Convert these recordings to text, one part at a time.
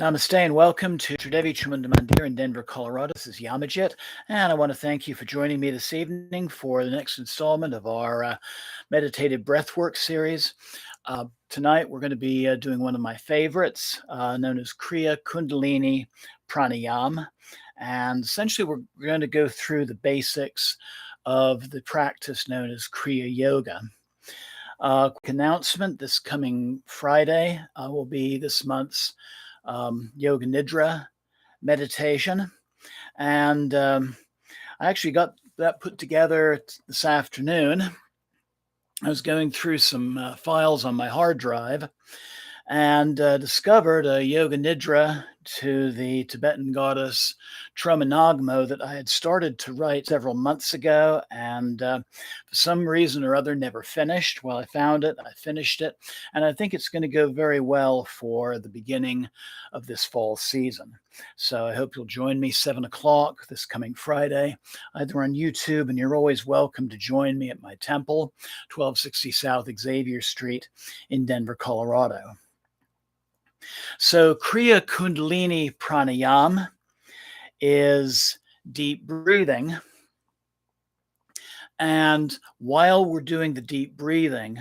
Namaste and welcome to Tridevi Chamundamandir in Denver, Colorado. This is Yamajit, and I want to thank you for joining me this evening for the next installment of our meditative breathwork series. Tonight we're going to be doing one of my favorites, known as Kriya Kundalini Pranayama. And essentially we're going to go through the basics of the practice known as Kriya Yoga. Quick announcement, this coming Friday will be this month's Yoga Nidra meditation. And I actually got that put together this afternoon. I was going through some files on my hard drive and discovered a Yoga Nidra to the Tibetan goddess Tromanagmo that I had started to write several months ago, and for some reason or other never finished. Well, I found it, I finished it, and I think it's going to go very well for the beginning of this fall season. So I hope you'll join me 7 o'clock this coming Friday, either on YouTube, and you're always welcome to join me at my temple, 1260 South Xavier Street in Denver, Colorado. So Kriya Kundalini Pranayama is deep breathing. And while we're doing the deep breathing,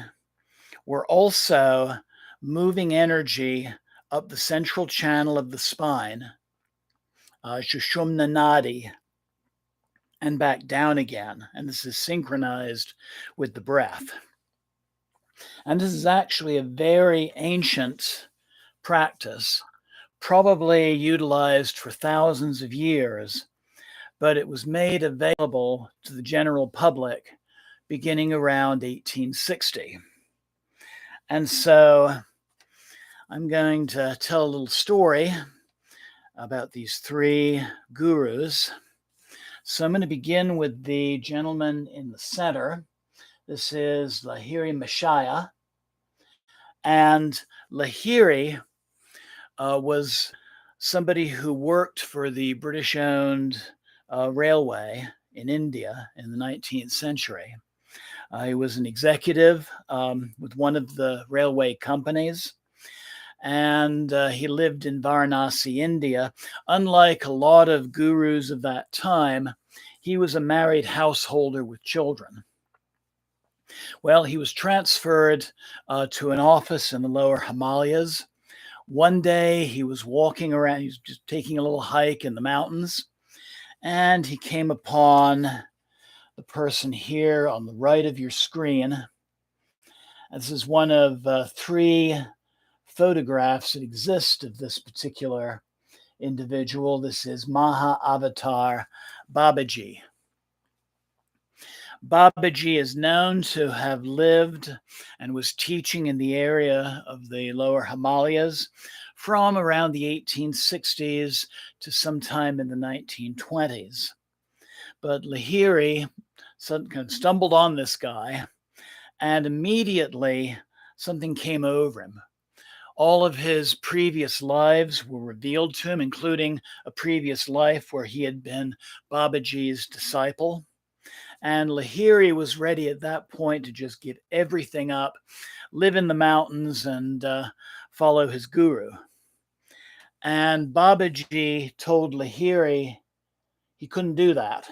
we're also moving energy up the central channel of the spine, Shushumna Nadi, and back down again. And this is synchronized with the breath. And this is actually a very ancient practice, probably utilized for thousands of years, but it was made available to the general public beginning around 1860. And so I'm going to tell a little story about these three gurus. So I'm going to begin with the gentleman in the center. This is Lahiri Mashaya. And Lahiri was somebody who worked for the British-owned railway in India in the 19th century. He was an executive with one of the railway companies, and he lived in Varanasi, India. Unlike a lot of gurus of that time, he was a married householder with children. Well, he was transferred to an office in the lower Himalayas. One day he was walking around, he was just taking a little hike in the mountains, and he came upon the person here on the right of your screen. This is one of three photographs that exist of this particular individual. This is Maha Avatar Babaji. Babaji is known to have lived and was teaching in the area of the lower Himalayas from around the 1860s to sometime in the 1920s. But Lahiri stumbled on this guy, and immediately something came over him. All of his previous lives were revealed to him, including a previous life where he had been Babaji's disciple. And Lahiri was ready at that point to just give everything up, live in the mountains, and follow his guru. And Babaji told Lahiri he couldn't do that.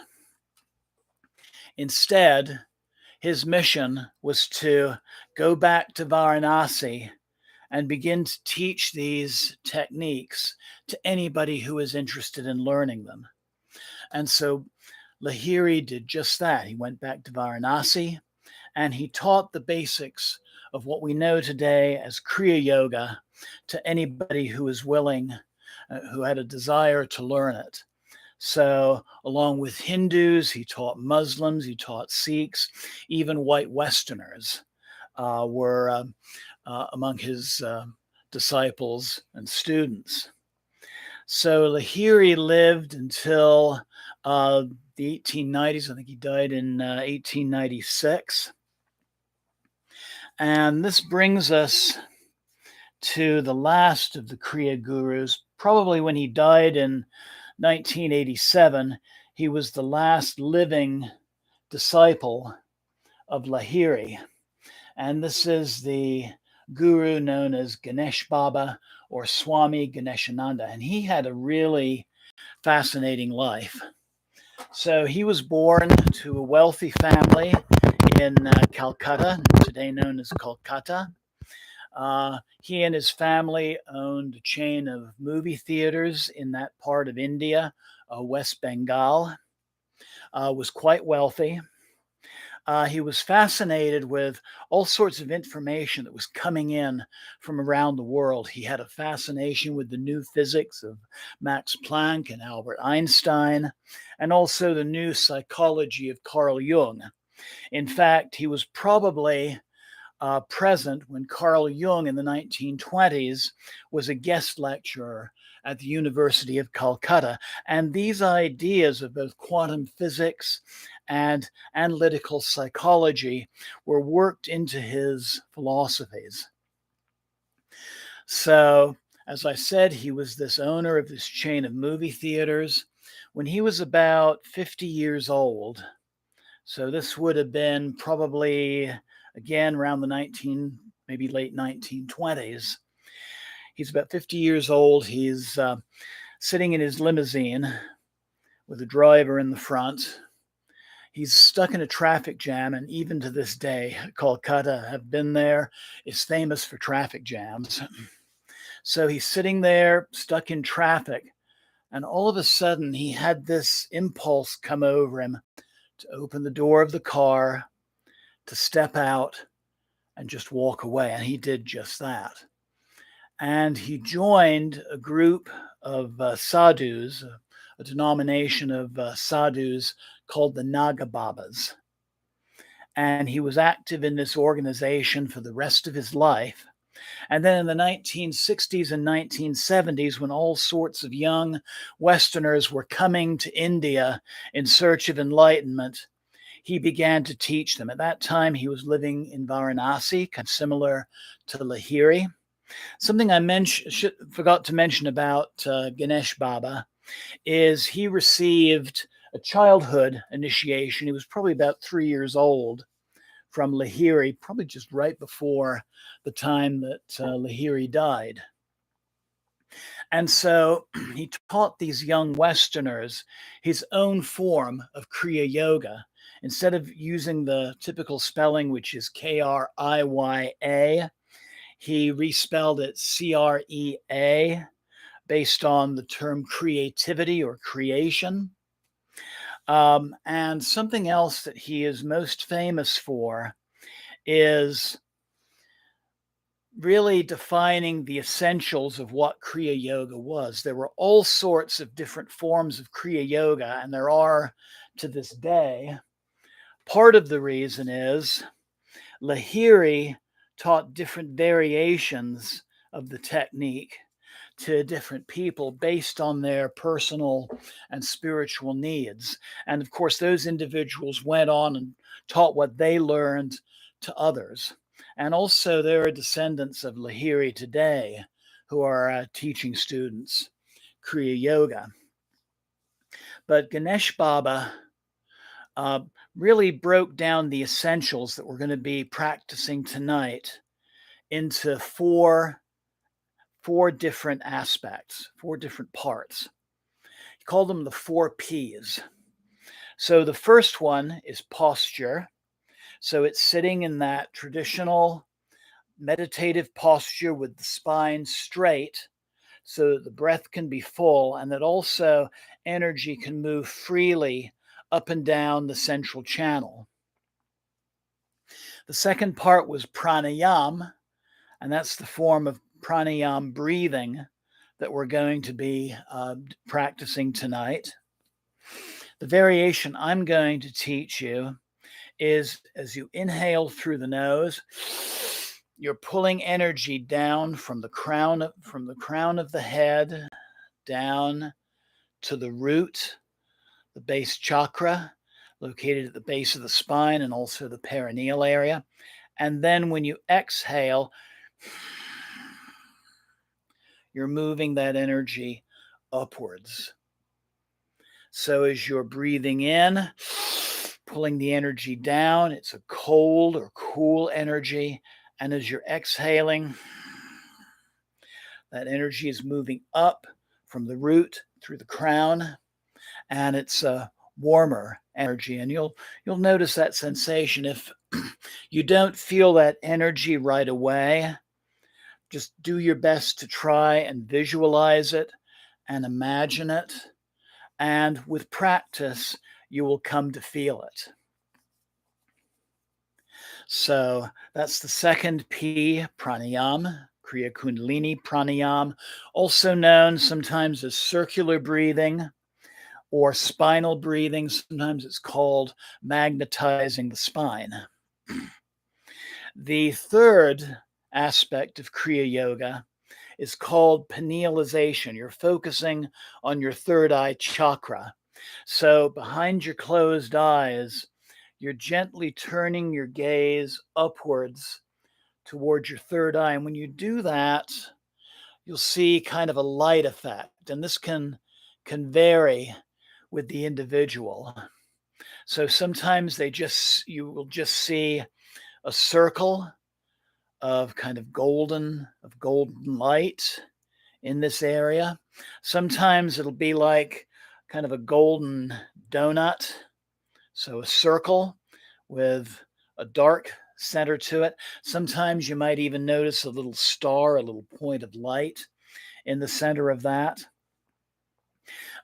Instead, his mission was to go back to Varanasi and begin to teach these techniques to anybody who is interested in learning them. And so Lahiri did just that. He went back to Varanasi and he taught the basics of what we know today as Kriya Yoga to anybody who was willing, who had a desire to learn it. So along with Hindus, he taught Muslims, he taught Sikhs, even white Westerners were among his disciples and students. So Lahiri lived until the 1890s. I think he died in 1896. And this brings us to the last of the Kriya gurus. Probably when he died in 1987, he was the last living disciple of Lahiri. And this is the guru known as Ganesh Baba or Swami Ganeshananda. And he had a really fascinating life. So he was born to a wealthy family in Calcutta, today known as Kolkata. He and his family owned a chain of movie theaters in that part of India, West Bengal. Was quite wealthy. He was fascinated with all sorts of information that was coming in from around the world. He had a fascination with the new physics of Max Planck and Albert Einstein, and also the new psychology of Carl Jung. In fact, he was probably present when Carl Jung in the 1920s was a guest lecturer at the University of Calcutta. And these ideas of both quantum physics and analytical psychology were worked into his philosophies. So, as I said, he was this owner of this chain of movie theaters. When he was about 50 years old, so this would have been probably, again, around the maybe late 1920s. He's about 50 years old. He's sitting in his limousine with a driver in the front. He's stuck in a traffic jam, and even to this day, Kolkata, have been there, is famous for traffic jams. So he's sitting there, stuck in traffic, and all of a sudden he had this impulse come over him to open the door of the car, to step out, and just walk away. And he did just that. And he joined a group of sadhus, a denomination of sadhus called the Naga Babas. And he was active in this organization for the rest of his life. And then in the 1960s and 1970s, when all sorts of young Westerners were coming to India in search of enlightenment, he began to teach them. At that time, he was living in Varanasi, kind of similar to Lahiri. Something I forgot to mention about Ganesh Baba is he received a childhood initiation. He was probably about 3 years old from Lahiri, probably just right before the time that Lahiri died. And so he taught these young Westerners his own form of Kriya Yoga. Instead of using the typical spelling, which is Kriya, he respelled it Crea based on the term creativity or creation. And something else that he is most famous for is really defining the essentials of what Kriya Yoga was. There were all sorts of different forms of Kriya Yoga, and there are to this day. Part of the reason is Lahiri taught different variations of the technique to different people based on their personal and spiritual needs. And of course, those individuals went on and taught what they learned to others. And also, there are descendants of Lahiri today who are teaching students Kriya Yoga. But Ganesh Baba really broke down the essentials that we're going to be practicing tonight into four different aspects, four different parts. He called them the 4 P's. So the first one is posture. So it's sitting in that traditional meditative posture with the spine straight so that the breath can be full and that also energy can move freely up and down the central channel. The second part was pranayam, and that's the form of pranayam breathing that we're going to be practicing tonight. The variation I'm going to teach you is as you inhale through the nose, you're pulling energy down from the crown of the head down to the root, the base chakra, located at the base of the spine and also the perineal area. And then when you exhale, you're moving that energy upwards. So as you're breathing in, pulling the energy down, it's a cold or cool energy. And as you're exhaling, that energy is moving up from the root through the crown, and it's a warmer energy. And you'll notice that sensation. If you don't feel that energy right away, just do your best to try and visualize it and imagine it. And with practice, you will come to feel it. So that's the second P, pranayam, Kriya Kundalini pranayam, also known sometimes as circular breathing or spinal breathing. Sometimes it's called magnetizing the spine. The third aspect of Kriya Yoga is called pinealization. You're focusing on your third eye chakra. So behind your closed eyes, you're gently turning your gaze upwards towards your third eye. And when you do that, you'll see kind of a light effect. And this can vary with the individual. So sometimes you will just see a circle of kind of golden light in this area. Sometimes it'll be like kind of a golden donut, so a circle with a dark center to it. Sometimes you might even notice a little star, a little point of light in the center of that.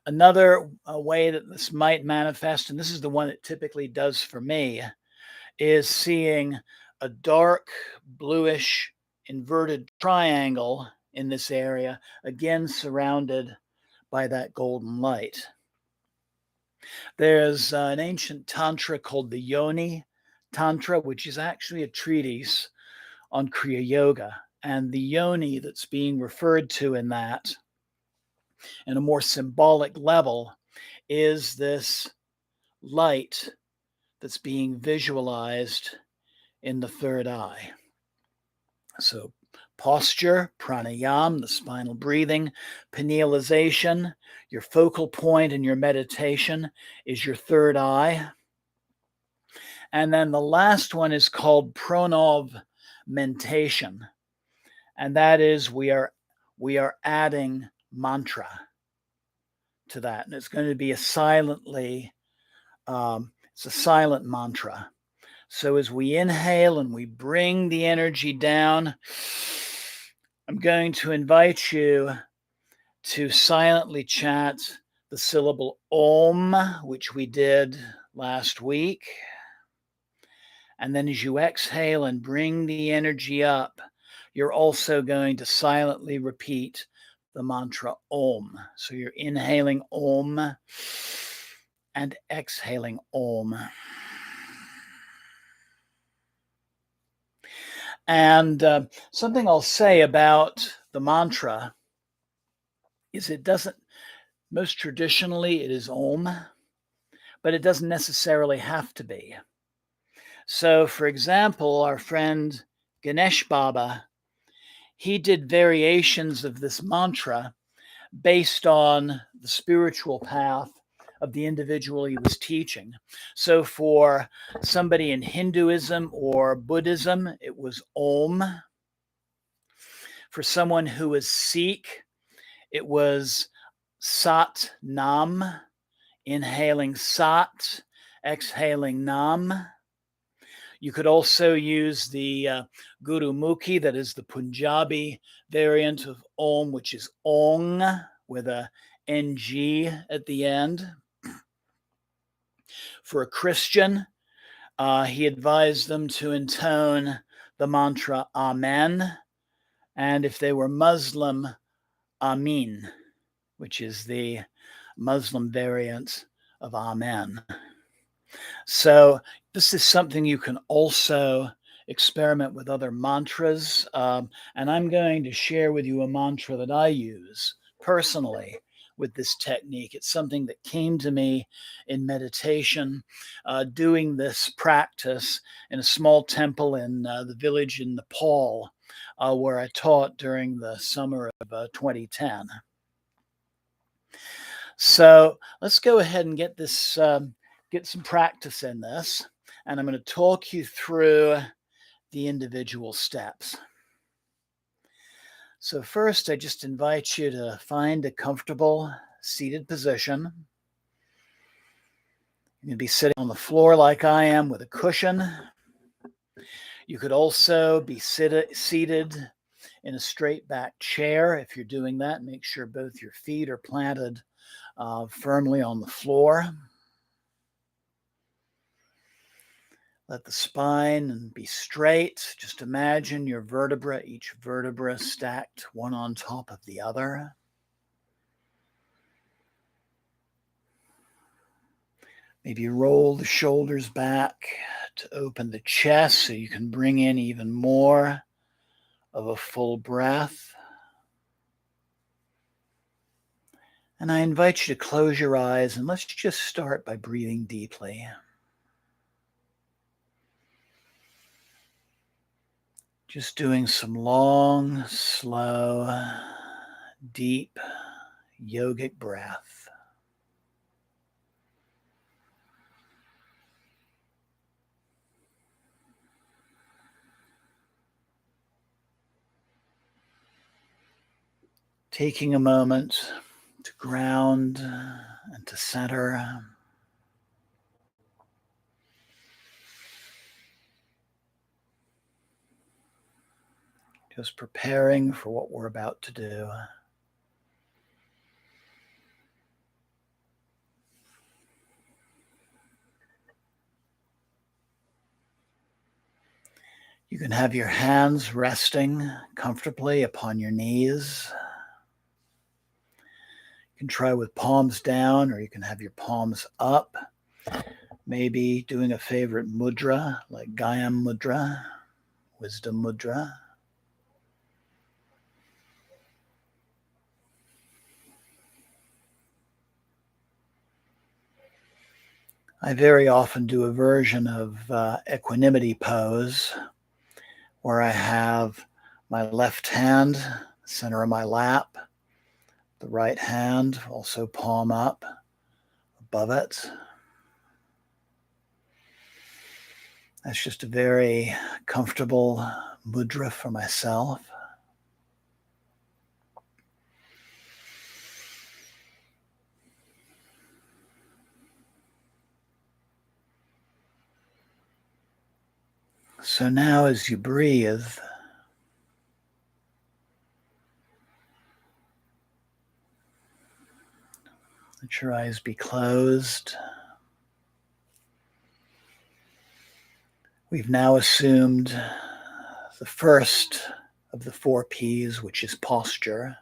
Another way that this might manifest, and this is the one it typically does for me, is seeing a dark bluish inverted triangle in this area, again surrounded by that golden light. There's an ancient tantra called the Yoni Tantra, which is actually a treatise on Kriya Yoga. And the yoni that's being referred to in that, in a more symbolic level, is this light that's being visualized in the third eye. So posture, pranayam, the spinal breathing, pinealization, your focal point in your meditation is your third eye. And then the last one is called pranavmentation. And that is we are adding mantra to that. And it's going to be a silent mantra. So as we inhale and we bring the energy down, I'm going to invite you to silently chant the syllable Om, which we did last week. And then as you exhale and bring the energy up, you're also going to silently repeat the mantra Om. So you're inhaling Om and exhaling Om. And something I'll say about the mantra is most traditionally it is Om, but it doesn't necessarily have to be. So for example, our friend Ganesh Baba, he did variations of this mantra based on the spiritual path of the individual he was teaching. So for somebody in Hinduism or Buddhism, it was Om. For someone who was Sikh, it was Sat Nam, inhaling Sat, exhaling Nam. You could also use the Gurumukhi, that is the Punjabi variant of Om, which is Ong with a NG at the end. For a Christian, he advised them to intone the mantra Amen. And if they were Muslim, Amin, which is the Muslim variant of Amen. So this is something you can also experiment with other mantras. And I'm going to share with you a mantra that I use personally with this technique. It's something that came to me in meditation, doing this practice in a small temple in the village in Nepal, where I taught during the summer of 2010. So let's go ahead and get some practice in this. And I'm going to talk you through the individual steps. So first, I just invite you to find a comfortable seated position. You can be sitting on the floor like I am with a cushion. You could also be seated in a straight back chair. If you're doing that, make sure both your feet are planted firmly on the floor. Let the spine be straight. Just imagine your vertebra, each vertebra stacked one on top of the other. Maybe roll the shoulders back to open the chest so you can bring in even more of a full breath. And I invite you to close your eyes and let's just start by breathing deeply. Just doing some long, slow, deep yogic breath. Taking a moment to ground and to center. Just preparing for what we're about to do. You can have your hands resting comfortably upon your knees. You can try with palms down, or you can have your palms up. Maybe doing a favorite mudra like Gayam Mudra, Wisdom Mudra. I very often do a version of equanimity pose where I have my left hand center of my lap, the right hand also palm up above it. That's just a very comfortable mudra for myself. So now as you breathe, let your eyes be closed. We've now assumed the first of the 4 P's, which is posture.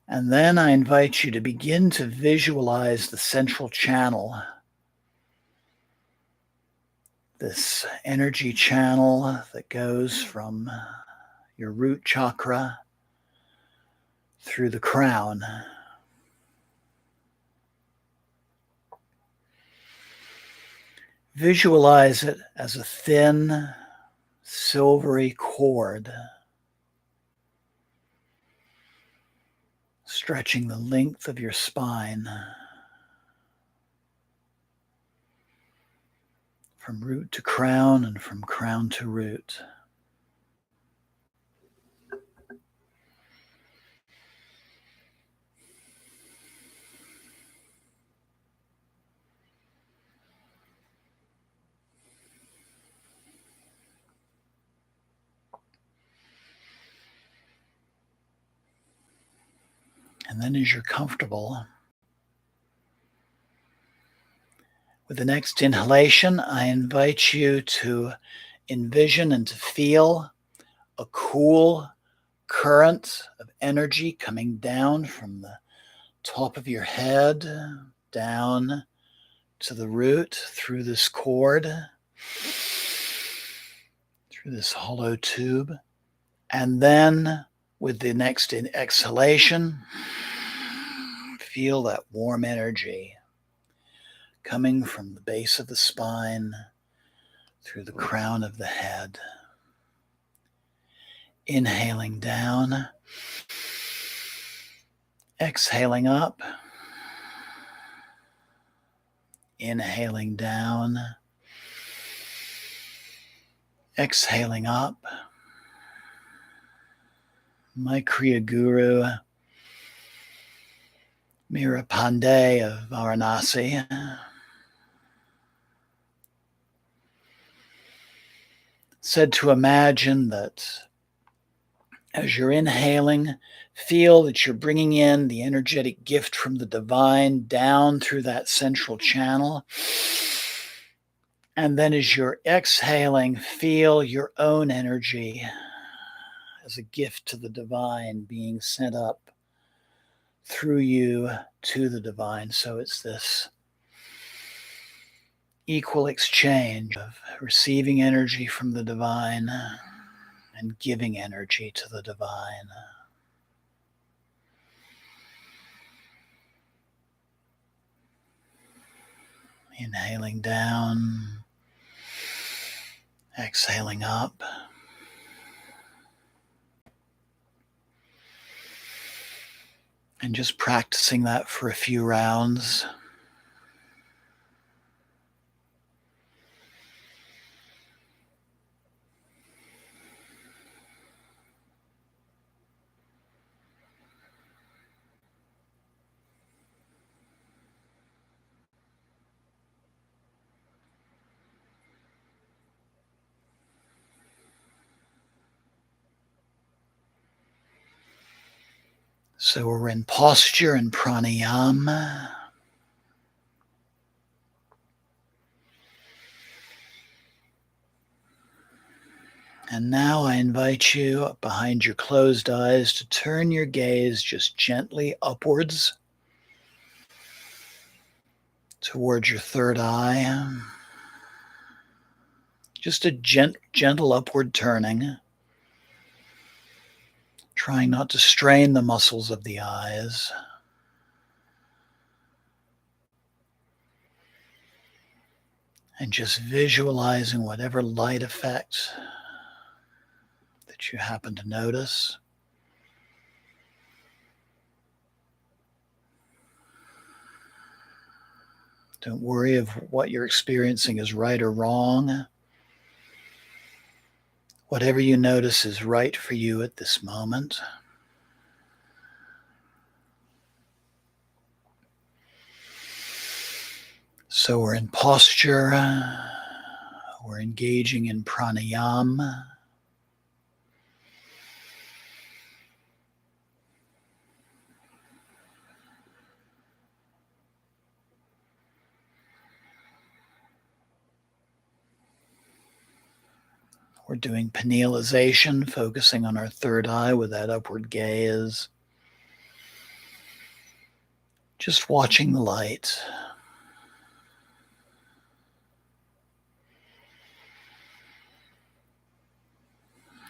And then I invite you to begin to visualize the central channel, this energy channel that goes from your root chakra through the crown. Visualize it as a thin, silvery cord stretching the length of your spine from root to crown and from crown to root. And then as you're comfortable, with the next inhalation, I invite you to envision and to feel a cool current of energy coming down from the top of your head, down to the root, through this cord, through this hollow tube. And then with the next exhalation, feel that warm energy coming from the base of the spine through the crown of the head. Inhaling down, Exhaling up, inhaling down, exhaling up. My Kriya Guru, Mira Pandey of Varanasi, said to imagine that as you're inhaling, feel that you're bringing in the energetic gift from the divine down through that central channel. And then as you're exhaling, feel your own energy as a gift to the divine being sent up through you to the divine. So it's this equal exchange of receiving energy from the divine and giving energy to the divine. Inhaling down, exhaling up. And just practicing that for a few rounds. So we're in posture and pranayama. And now I invite you, behind your closed eyes, to turn your gaze just gently upwards towards your third eye. Just a gentle upward turning, trying not to strain the muscles of the eyes. And just visualizing whatever light effect that you happen to notice. Don't worry if what you're experiencing is right or wrong. Whatever you notice is right for you at this moment. So we're in posture, we're engaging in pranayama. We're doing penalization, focusing on our third eye with that upward gaze. Just watching the light.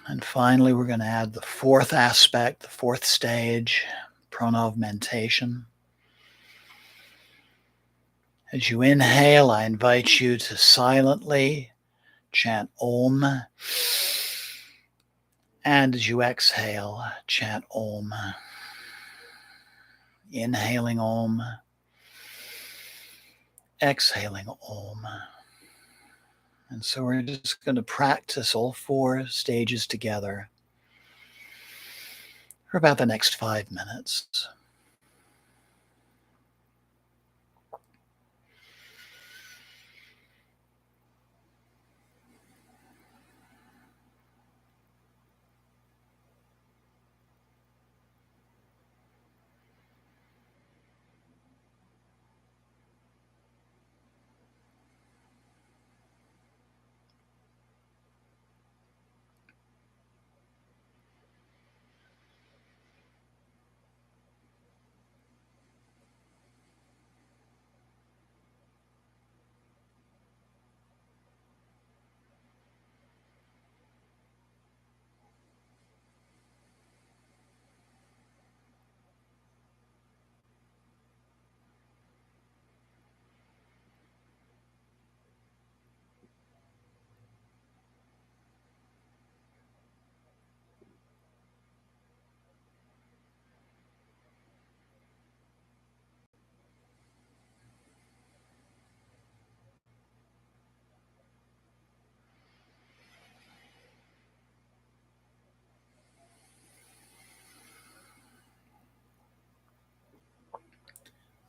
And finally, we're going to add the fourth aspect, the fourth stage, pranavmentation. As you inhale, I invite you to silently chant Om. And as you exhale, chant Om. Inhaling Om. Exhaling Om. And so we're just going to practice all four stages together for about the next 5 minutes.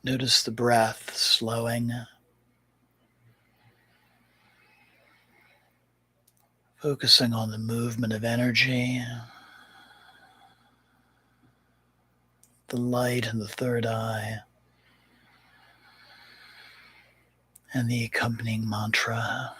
Notice the breath slowing, focusing on the movement of energy, the light in the third eye, and the accompanying mantra.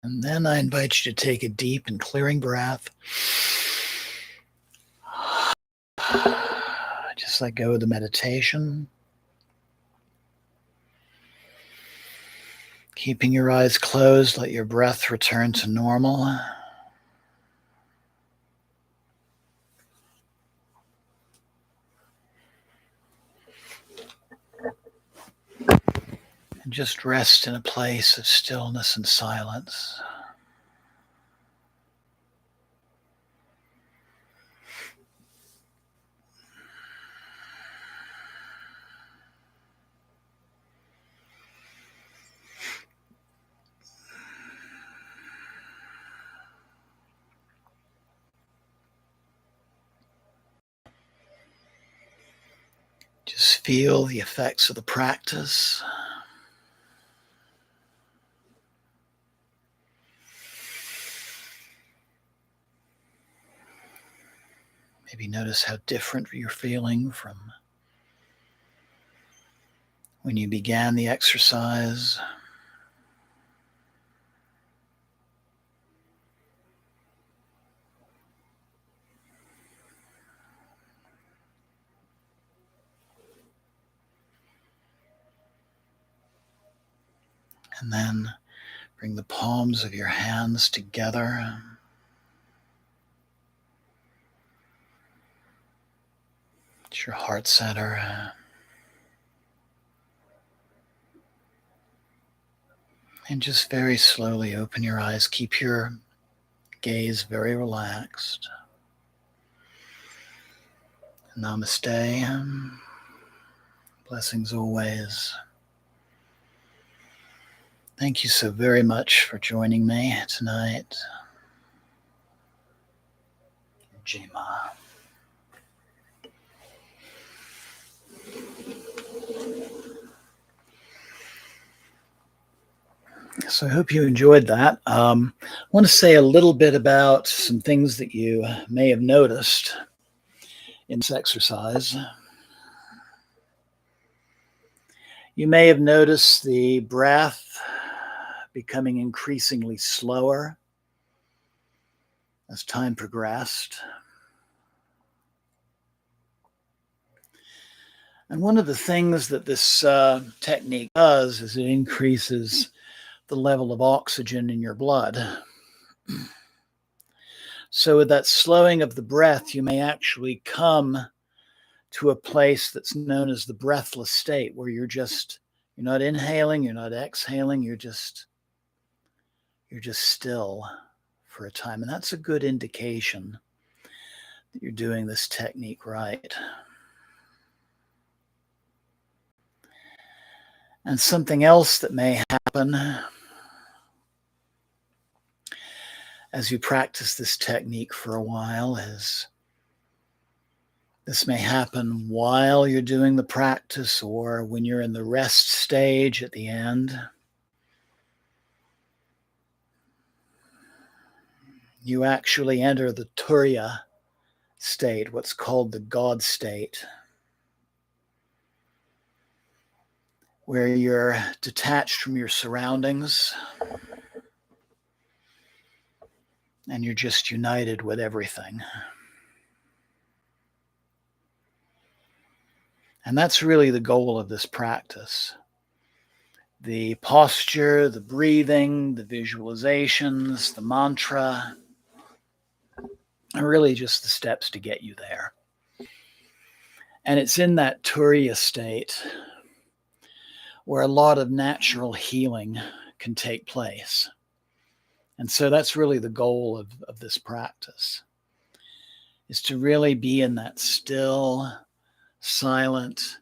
And then I invite you to take a deep and clearing breath. Just let go of the meditation. Keeping your eyes closed, let your breath return to normal. And just rest in a place of stillness and silence. Just feel the effects of the practice. Maybe notice how different you're feeling from when you began the exercise. And then bring the palms of your hands together. It's your heart center. And just very slowly open your eyes. Keep your gaze very relaxed. Namaste. Blessings always. Thank you so very much for joining me tonight. Jima. So I hope you enjoyed that. I want to say a little bit about some things that you may have noticed in this exercise. You may have noticed the breath becoming increasingly slower as time progressed. And one of the things that this technique does is it increases the level of oxygen in your blood. So with that slowing of the breath, you may actually come to a place that's known as the breathless state, where you're not inhaling, you're not exhaling, you're just still for a time. And that's a good indication that you're doing this technique right. And something else that may happen as you practice this technique for a while is this may happen while you're doing the practice or when you're in the rest stage at the end. You actually enter the Turiya state, what's called the God state, where you're detached from your surroundings and you're just united with everything. And that's really the goal of this practice. The posture, the breathing, the visualizations, the mantra are really just the steps to get you there. And it's in that Turiya state where a lot of natural healing can take place. And so that's really the goal of this practice, is to really be in that still, silent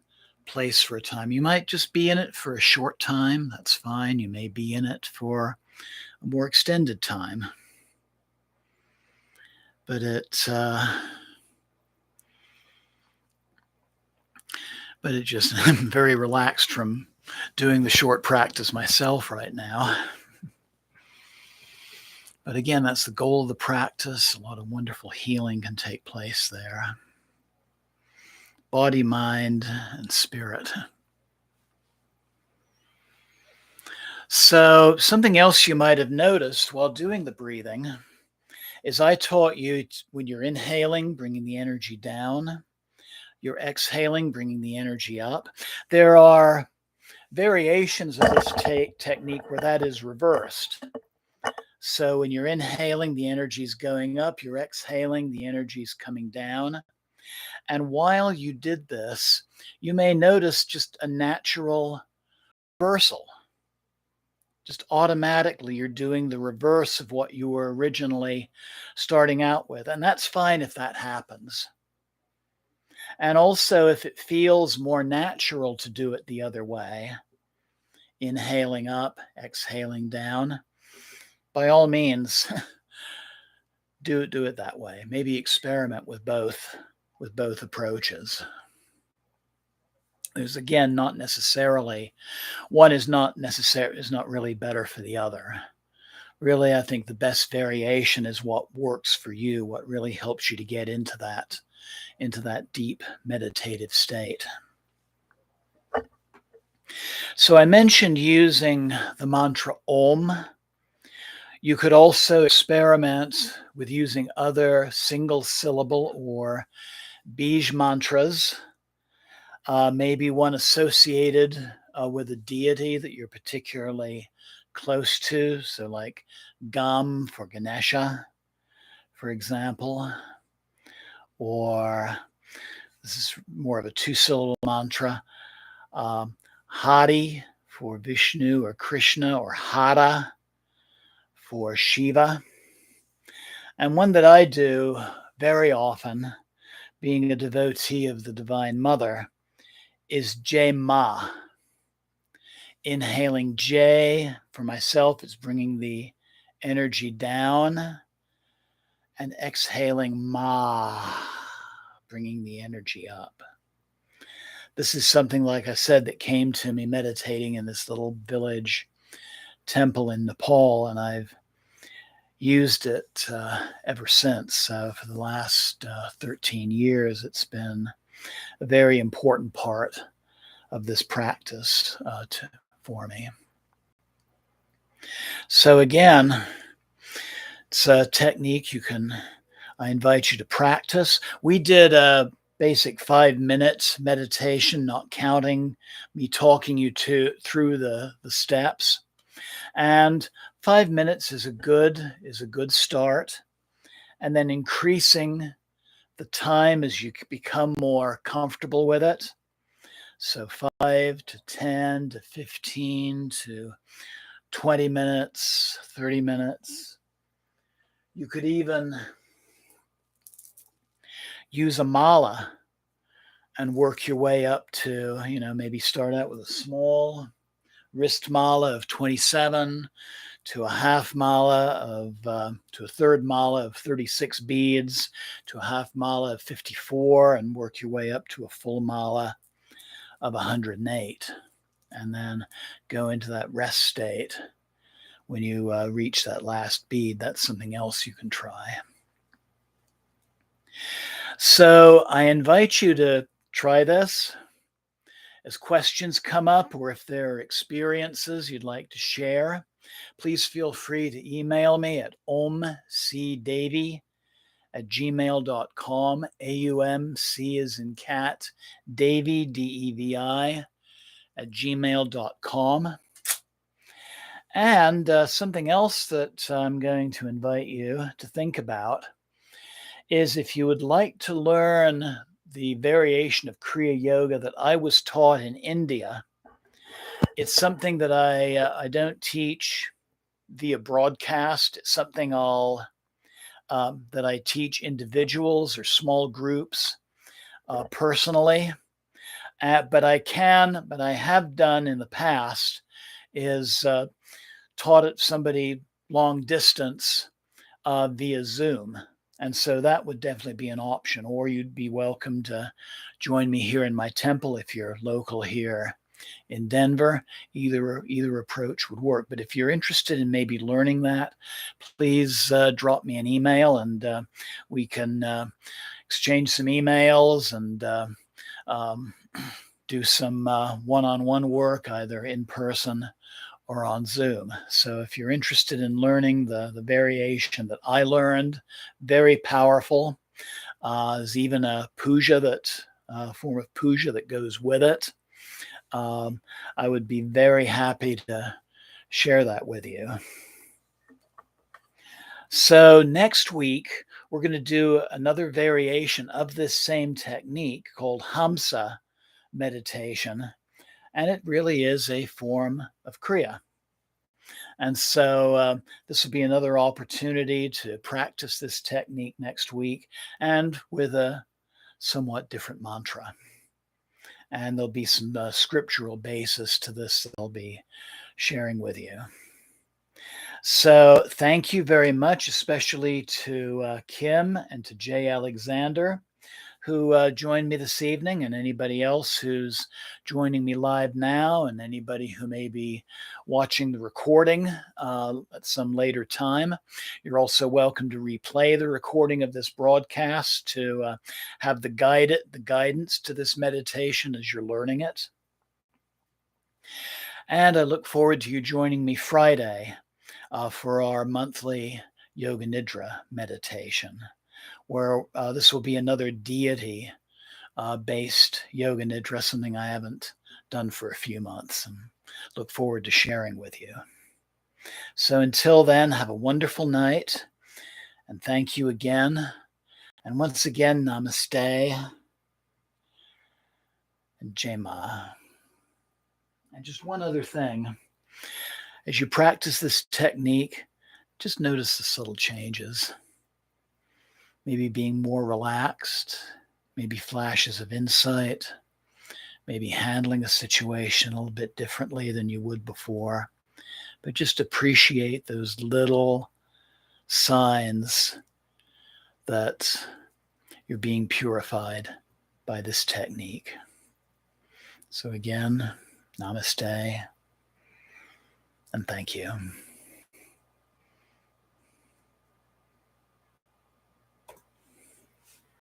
place for a time. You might just be in it for a short time. That's fine. You may be in it for a more extended time. But I'm very relaxed from doing the short practice myself right now. But again, that's the goal of the practice. A lot of wonderful healing can take place there. Body, mind, and spirit. So something else you might have noticed while doing the breathing is I taught you when you're inhaling, bringing the energy down. You're exhaling, bringing the energy up. There are variations of this technique where that is reversed. So when you're inhaling, the energy is going up. You're exhaling, the energy is coming down. And while you did this, you may notice just a natural reversal. Just automatically, you're doing the reverse of what you were originally starting out with. And that's fine if that happens. And also, if it feels more natural to do it the other way, inhaling up, exhaling down, by all means, do it that way. Maybe experiment with both approaches. There's, again, not necessarily one is not really better for the other. Really, I think the best variation is what works for you, what really helps you to get into that deep meditative state. So I mentioned using the mantra Om. You could also experiment with using other single syllable or bij mantras, maybe one associated with a deity that you're particularly close to. So, like Gam for Ganesha, for example, or this is more of a two-syllable mantra, Hari for Vishnu or Krishna, or Hara for Shiva. And one that I do very often, being a devotee of the Divine Mother, is Jai Ma. Inhaling J for myself is bringing the energy down, and exhaling Ma, bringing the energy up. This is something, like I said, that came to me meditating in this little village temple in Nepal, and I've used it ever since. For the last 13 years, it's been a very important part of this practice for me. So again, it's a technique I invite you to practice. We did a basic 5-minute meditation, not counting me talking you through the steps. And 5 minutes is a good start. And then increasing the time as you become more comfortable with it. So 5 to 10 to 15 to 20 minutes, 30 minutes. You could even use a mala and work your way up to, maybe start out with a small wrist mala of 27, to a half mala to a third mala of 36 beads, to a half mala of 54, and work your way up to a full mala of 108. And then go into that rest state when you reach that last bead. That's something else you can try. So I invite you to try this. As questions come up, or if there are experiences you'd like to share, please feel free to email me at omcdevi@gmail.com. AUMC as in cat, Devi, DEVI, @gmail.com. And something else that I'm going to invite you to think about is, if you would like to learn the variation of Kriya Yoga that I was taught in India. It's something that I don't teach via broadcast. It's something that I teach individuals or small groups personally. But I have done in the past is taught it somebody long distance via Zoom. And so that would definitely be an option, or you'd be welcome to join me here in my temple if you're local here in Denver. Either approach would work. But if you're interested in maybe learning that, please drop me an email, and we can exchange some emails and do some one-on-one work, either in person or on Zoom. So if you're interested in learning the variation that I learned, very powerful. There's even a puja form of puja that goes with it. I would be very happy to share that with you. So next week, we're going to do another variation of this same technique called Hamsa meditation. And it really is a form of Kriya. And so this will be another opportunity to practice this technique next week, and with a somewhat different mantra. And there'll be some scriptural basis to this that I'll be sharing with you. So thank you very much, especially to Kim and to Jay Alexander, who joined me this evening, and anybody else who's joining me live now, and anybody who may be watching the recording at some later time. You're also welcome to replay the recording of this broadcast to have the guidance to this meditation as you're learning it. And I look forward to you joining me Friday for our monthly Yoga Nidra meditation, where this will be another deity based Yoga Nidra, something I haven't done for a few months, and look forward to sharing with you. So until then, have a wonderful night, and thank you again. And once again, namaste and Jema. And just one other thing. As you practice this technique, just notice the subtle changes. Maybe being more relaxed, maybe flashes of insight, maybe handling a situation a little bit differently than you would before. But just appreciate those little signs that you're being purified by this technique. So again, namaste, and thank you.